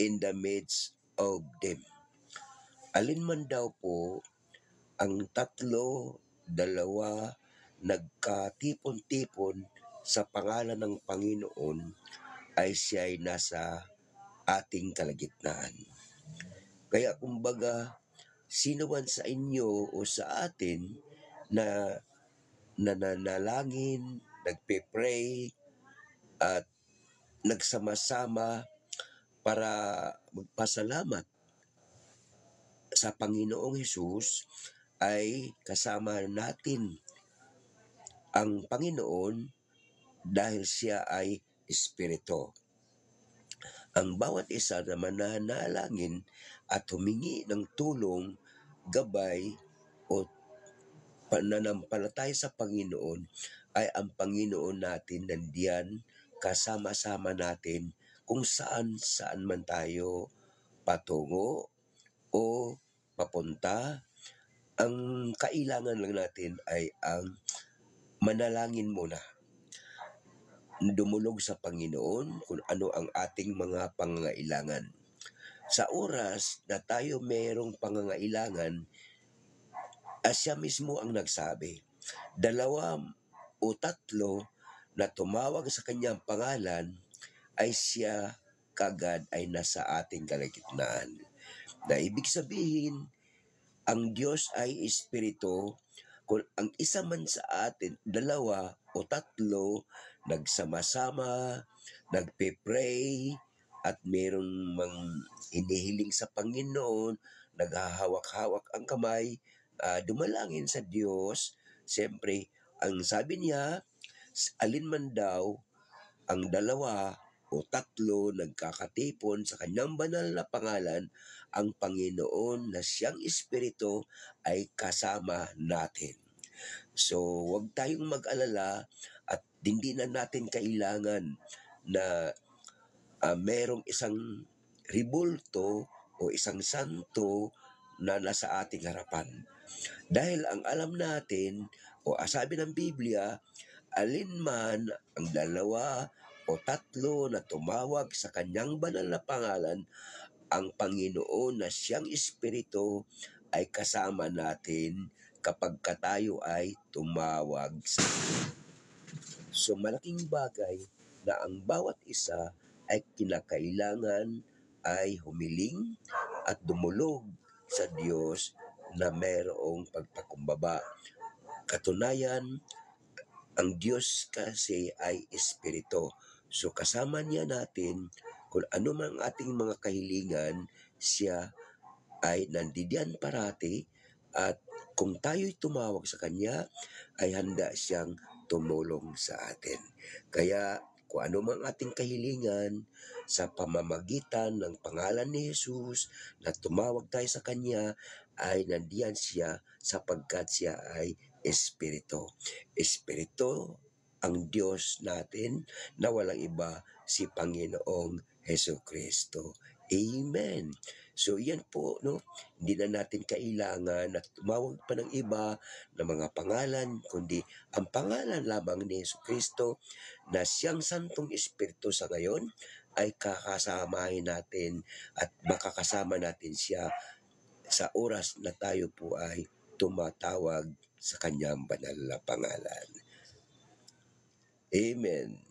in the midst of them. Alin man daw po ang tatlo, dalawa, nagkatipon-tipon sa pangalan ng Panginoon ay siya ay nasa ating kalagitnaan. Kaya kumbaga, sino man sa inyo o sa atin na nananalangin, nagpe-pray, at nagsama-sama para magpasalamat sa Panginoong Hesus, ay kasama natin ang Panginoon dahil siya ay Espiritu. Ang bawat isa na mananalangin at humingi ng tulong, gabay o pananampalataya sa Panginoon, ay ang Panginoon natin nandiyan, kasama-sama natin kung saan man tayo patungo o papunta. Ang kailangan lang natin ay ang manalangin muna. Dumulog sa Panginoon kung ano ang ating mga pangangailangan. Sa oras na tayo mayroong pangangailangan, siya mismo ang nagsabi, 2 o 3 na tumawag sa kanyang pangalan, ay siya kagad ay nasa ating kalagitnaan. Na ibig sabihin, ang Diyos ay Espiritu. Kung ang isa man sa atin, 2 o 3, nagsama-sama, nagpe-pray, at mayroong hinihiling sa Panginoon, naghahawak-hawak ang kamay, dumalangin sa Diyos, siyempre, ang sabi niya, alin man daw ang 2 o 3 nagkakatipon sa kanyang banal na pangalan, ang Panginoon na siyang Espiritu ay kasama natin. So, huwag tayong mag-alala at hindi na natin kailangan na merong isang ribulto o isang santo na nasa ating harapan. Dahil ang alam natin, o sabi ng Biblia, alin man ang 2 o 3 na tumawag sa kanyang banal na pangalan, ang Panginoon na siyang Espiritu ay kasama natin kapag tayo ay tumawag sa Kanya. So malaking bagay na ang bawat isa ay kinakailangan ay humiling at dumulog sa Diyos na mayroong pagpakumbaba. Katunayan, ang Diyos kasi ay Espiritu. So kasama niya natin kung ano man ang ating mga kahilingan, siya ay nandiyan parati, at kung tayo'y tumawag sa Kanya, ay handa siyang tumulong sa atin. Kaya kung ano mang ating kahilingan, sa pamamagitan ng pangalan ni Jesus, na tumawag tayo sa Kanya, ay nandiyan siya sapagkat siya ay Espiritu. Espiritu ang Diyos natin na walang iba, si Panginoong Hesukristo. Amen. So yan po, no? Hindi na natin kailangan na tumawag pa ng iba na mga pangalan, kundi ang pangalan lamang ni Hesukristo na siyang Santong Espiritu sa ngayon ay kakasamahin natin at makakasama natin siya sa oras na tayo po ay tumatawag sa kanyang banal na pangalan. Amen.